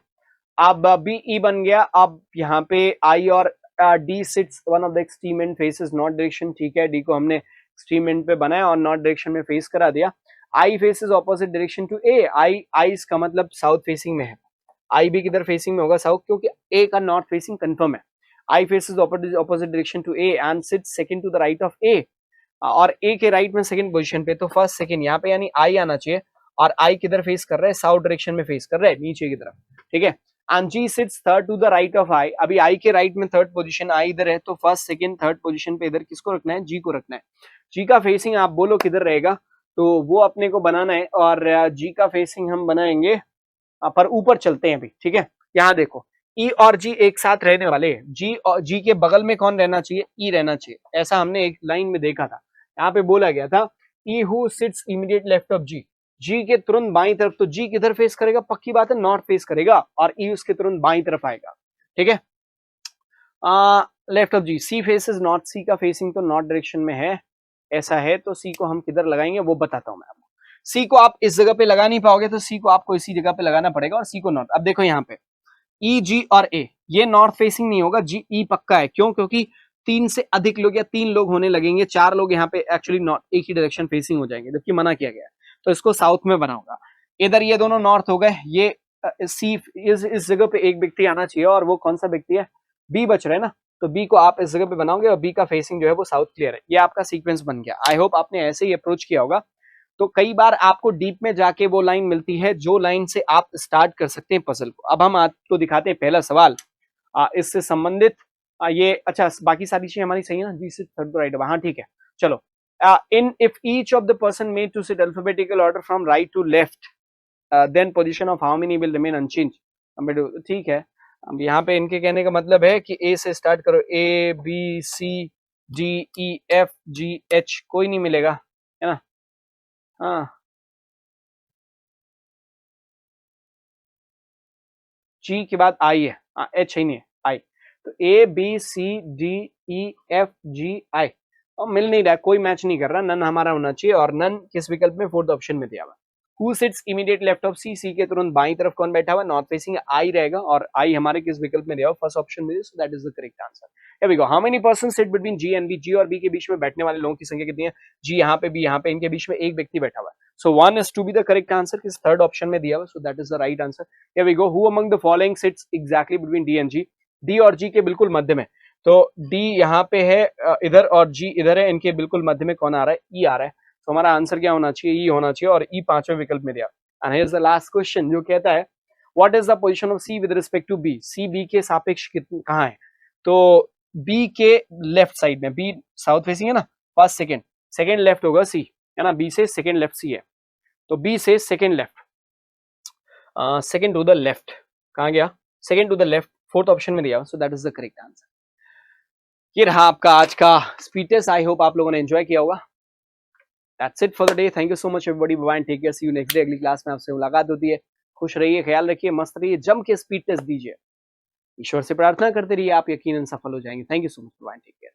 अब बी ई बन गया। अब यहाँ पे आई और D sits one of the extreme end faces north direction. ठीक है? डी को हमने एक्सट्रीम एंड पे बनाया और नॉर्थ डायरेक्शन में फेस करा दिया। आई फेसेस ऑपोजिट डायरेक्शन टू ए, आई इसका मतलब साउथ फेसिंग में है। आई भी किधर फेसिंग में होगा? साउथ, क्योंकि ए का नॉर्थ फेसिंग कंफर्म है। I faces opposite direction to A and sits second to the right of A, और ए के राइट में सेकंड पोजीशन पे। तो फर्स्ट सेकंड यहाँ पे, यानी आई आना चाहिए। और आई किधर फेस कर रहा है? साउथ डायरेक्शन में फेस कर रहा है, नीचे की तरफ। ठीक है? And G sits third to the right of I. अभी आई के राइट में थर्ड पोजीशन, आई इधर है, तो फर्स्ट सेकंड थर्ड पोजीशन पे इधर किसको रखना है? जी को रखना है। जी का फेसिंग आप बोलो किधर रहेगा, तो वो अपने को बनाना है। और जी का फेसिंग हम बनाएंगे, पर ऊपर चलते हैं अभी। ठीक है? यहाँ देखो, ई और जी एक साथ रहने वाले। जी और जी के बगल में कौन रहना चाहिए? ई रहना चाहिए। ऐसा हमने एक लाइन में देखा था। यहाँ पे बोला गया था E who sits immediate left of G, G के तुरंत बाईं तरफ। तो जी किधर फेस करेगा? पक्की बात है, नॉर्थ फेस करेगा, और ई उसके तुरंत बाईं तरफ आएगा। ठीक है? Left of G, C faces north, C का फेसिंग तो नॉर्थ डायरेक्शन में है। ऐसा है तो सी को हम किधर लगाएंगे वो बताता हूं मैं आपको। सी को आप इस जगह पे लगा नहीं पाओगे, तो सी को आपको इसी जगह पे लगाना पड़ेगा, और सी को नॉर्थ। अब देखो यहाँ पे ई जी और ए, ये नॉर्थ फेसिंग नहीं होगा, जी ई पक्का है। क्यों? क्योंकि 3 से अधिक लोग या 3 लोग होने लगेंगे, 4 लोग यहाँ पे एक्चुअली नॉर्थ एक ही डायरेक्शन फेसिंग हो जाएंगे, जबकि मना किया गया है, तो इसको साउथ में बना होगा। इधर ये दोनों नॉर्थ हो गए, ये सी इस जगह पे एक व्यक्ति आना चाहिए, और वो कौन सा व्यक्ति है? बी बच रहे हैं ना, तो बी को आप इस जगह पे बनाओगे, और बी का फेसिंग जो है वो साउथ क्लियर है। ये आपका सीक्वेंस बन गया। आई होप आपने ऐसे ही अप्रोच किया होगा। तो कई बार आपको डीप में जाके वो लाइन मिलती है जो लाइन से आप स्टार्ट कर सकते हैं पजल को। अब हम आपको दिखाते हैं पहला सवाल, इससे संबंधित। ये अच्छा, बाकी सारी चीजें हमारी सही है ना, जी से थर्ड राइट, हाँ ठीक है। चलो, in if each of the person made to sit alphabetical order from right to left, then position of how many will remain unchange. ठीक है, अब यहाँ पे इनके कहने का मतलब है कि ए से स्टार्ट करो, A B C D E F G H, कोई नहीं मिलेगा, है ना? हाँ, जी के बाद आई है, एच ही नहीं है, आई। तो A B C D E F G I, और मिल नहीं रहा, कोई मैच नहीं कर रहा, नन हमारा होना चाहिए, और नन किस विकल्प में? फोर्थ ऑप्शन में दिया हुआ। Who sits immediate left of C, C के तुरंत बाई तरफ कौन बैठा हुआ? नॉर्थ फेसिंग आई रहेगा, और आई हमारे किस विकल्प में दिया हुआ? फर्स्ट ऑप्शन में, so that is the correct answer. Here we go, how many person sit between G and B, G और बी के बीच में बैठने वाले लोगों की संख्या कितनी है? जी यहाँ पे, बी यहाँ पे, इनके बीच में एक व्यक्ति बैठा हुआ है, सो 1 is to be the correct answer, किस थर्ड ऑप्शन में दिया हुआ, सो that is the right answer. Here we go. Who among the following sits exactly between D and G? D और G के बिल्कुल मध्य में। तो D यहाँ पे है इधर, और G इधर है, इनके बिल्कुल मध्य में कौन आ रहा है? E आ रहा है। तो हमारा आंसर क्या होना चाहिए? E होना चाहिए, और E पांचवें विकल्प में दिया। And here's the last question जो कहता है What is the position of C with respect to B? C B के सापेक्ष कहाँ है? तो B के लेफ्ट साइड में, B साउथ फेसिंग है ना, फर्स्ट सेकेंड, सेकेंड लेफ्ट होगा C, है ना? B से सेकेंड लेफ्ट C है, तो B से second left, second to the left, कहाँ गया? Second to the left, fourth option में दिया, so that is the correct answer. ये रहा आपका आज का स्पीड टेस्ट। आई होप आप लोगों ने एंजॉय किया होगा। That's it for the day. Thank you so much everybody, bye and take care, see you next day. अगली क्लास में आपसे मुलाकात होती है। खुश रहिए, ख्याल रखिए, मस्त रहिए, जम के स्पीड टेस्ट दीजिए। ईश्वर से प्रार्थना करते रहिए, आप यकीनन सफल हो जाएंगे। Thank you so much, bye and take care.